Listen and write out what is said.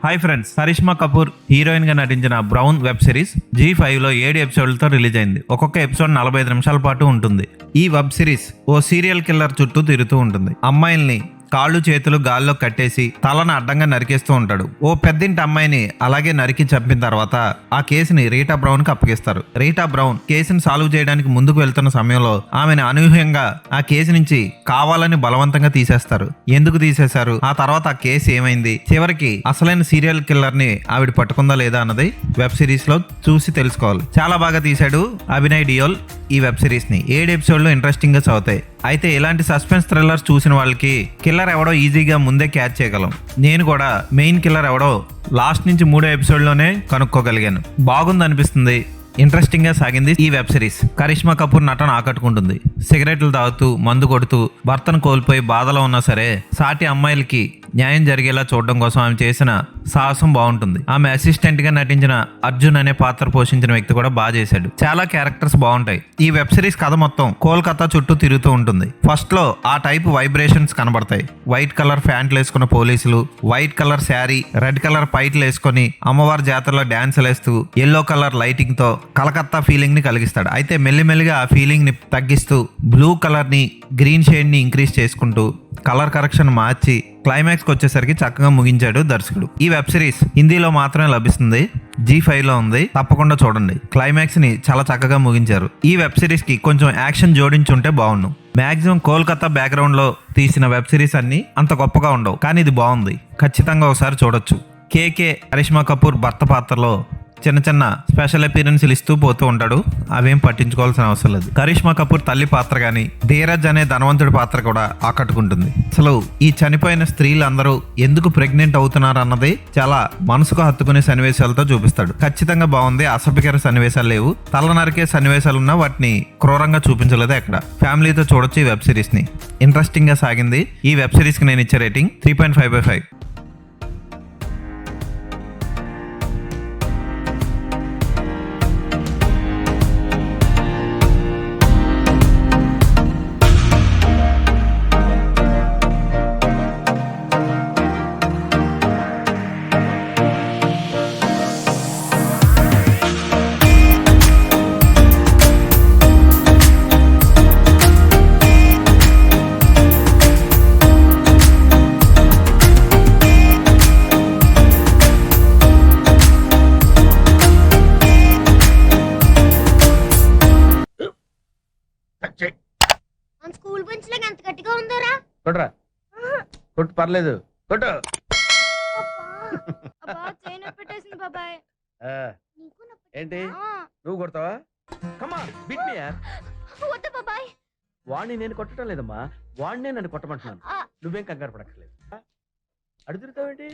Hi friends, Karishma Kapoor heroine గా నటించిన brown web series G5 లో 7 ఎపిసోడ్లతో రిలీజ్ అయింది. ఒక్కొక్క ఎపిసోడ్ 45 నిమిషాల పాటు ఉంటుంది. ఈ వెబ్ సిరీస్ ఓ సీరియల్ కిల్లర్ చుట్టూ తిరుగుతూ ఉంటుంది. అమ్మాయిల్ని కాళ్ళు చేతులు గాల్లో కట్టేసి తలను అడ్డంగా నరికేస్తూ ఉంటాడు. ఓ పెద్దింటి అమ్మాయిని అలాగే నరికి చంపిన తర్వాత ఆ కేసుని రీటా బ్రౌన్ కి అప్పగిస్తారు. రీటా బ్రౌన్ కేసుని సాల్వ్ చేయడానికి ముందుకు వెళ్తున్న సమయంలో ఆమెను అనూహ్యంగా ఆ కేసు నుంచి కావాలని బలవంతంగా తీసేస్తారు. ఎందుకు తీసేశారు, ఆ తర్వాత ఆ కేసు ఏమైంది, చివరికి అసలైన సీరియల్ కిల్లర్ ని ఆవిడ పట్టుకుందా లేదా అన్నది వెబ్ సిరీస్ లో చూసి తెలుసుకోవాలి. చాలా బాగా తీశాడు అభినయ్ డియోల్ ఈ వెబ్ సిరీస్ ని. 7 ఎపిసోడ్లు ఇంట్రెస్టింగ్ గా చదువుతాయి. అయితే ఇలాంటి సస్పెన్స్ థ్రిల్లర్స్ చూసిన వాళ్ళకి కిల్లర్ ఎవడో ఈజీగా ముందే క్యాచ్ చేయగలం. నేను కూడా మెయిన్ కిల్లర్ ఎవడో లాస్ట్ నుంచి 3 ఎపిసోడ్లోనే కనుక్కోగలిగాను. బాగుంది అనిపిస్తుంది. ఇంట్రెస్టింగ్ గా సాగింది ఈ వెబ్ సిరీస్. కరిష్మా కపూర్ నటన ఆకట్టుకుంటుంది. సిగరెట్లు తాగుతూ మందు కొడుతూ భర్తను కోల్పోయి బాధలో ఉన్నా సరే సాటి అమ్మాయిలకి న్యాయం జరిగేలా చూడడం కోసం ఆమె చేసిన సాహసం బాగుంటుంది. ఆమె అసిస్టెంట్ గా నటించిన అర్జున్ అనే పాత్ర పోషించిన వ్యక్తి కూడా బాగా చేశాడు. చాలా క్యారెక్టర్స్ బాగుంటాయి. ఈ వెబ్ సిరీస్ కథ మొత్తం కోల్కతా చుట్టూ తిరుగుతూ ఉంటుంది. ఫస్ట్ లో ఆ టైప్ వైబ్రేషన్స్ కనబడతాయి. వైట్ కలర్ ప్యాంట్లు వేసుకున్న పోలీసులు, white colour sari, red colour పైట్లు వేసుకొని అమ్మవారి జాతరలో డాన్సులు వేస్తూ ఎల్లో కలర్ లైటింగ్ తో కలకత్తా ఫీలింగ్ ని కలిగిస్తాడు. అయితే మెల్లిమెల్లిగా ఆ ఫీలింగ్ ని తగ్గిస్తూ బ్లూ కలర్ ని గ్రీన్ షేడ్ ని ఇంక్రీజ్ చేసుకుంటూ కలర్ కరెక్షన్ మార్చి క్లైమాక్స్ కి వచ్చేసరికి చక్కగా ముగించాడు దర్శకుడు. ఈ వెబ్ సిరీస్ హిందీలో మాత్రమే లభిస్తుంది. G5 లో ఉంది, తప్పకుండా చూడండి. క్లైమాక్స్ ని చాలా చక్కగా ముగించారు. ఈ వెబ్ సిరీస్ కి కొంచెం యాక్షన్ జోడించుంటే బాగుండు. మాక్సిమం కోల్కతా బ్యాక్గ్రౌండ్ లో తీసిన వెబ్ సిరీస్ అన్ని అంత గొప్పగా ఉండవు, కానీ ఇది బాగుంది. ఖచ్చితంగా ఒకసారి చూడొచ్చు. కేకే కరిష్మా కపూర్ భర్త పాత్రలో చిన్న చిన్న స్పెషల్ అపీరెన్స్లు ఇస్తూ పోతూ ఉంటాడు. అవేం పట్టించుకోవాల్సిన అవసరం లేదు. కరిష్మా కపూర్ తల్లి పాత్ర గాని, ధీరజ్ అనే ధనవంతుడి పాత్ర కూడా ఆకట్టుకుంటుంది. అసలు ఈ చనిపోయిన స్త్రీలు అందరూ ఎందుకు ప్రెగ్నెంట్ అవుతున్నారు అన్నది చాలా మనసుకు హత్తుకునే సన్నివేశాలతో చూపిస్తాడు. ఖచ్చితంగా బాగుంది. అసభ్యకర సన్నివేశాలు లేవు. తల నరికే సన్నివేశాలు ఉన్నా వాటిని క్రూరంగా చూపించలేదు ఎక్కడ. ఫ్యామిలీతో చూడొచ్చు ఈ వెబ్ సిరీస్ ని. ఇంట్రెస్టింగ్ గా సాగింది. ఈ వెబ్ సిరీస్ కి నేను ఇచ్చే రేటింగ్ 3.5/5. స్కూల్ బెంచ్ లాగా ఎంత గట్టిగా ఉందోరా. కొట్రా, కొట్టు, పర్లేదు, కొట్టు. పెట్టేసింది బాబాయ్. ఏంటి నువ్వు కొడతావా? కమా బిట్ మీ యార్. వద్దు బాబాయ్. వాణ్ణి నేను కొట్టడం లేదమ్మా, వాణ్ణే నన్ను కొట్టమంటున్నాను. నువ్వేం కంగారు పడక్కర్లేదు. అడుగుతావేంటి?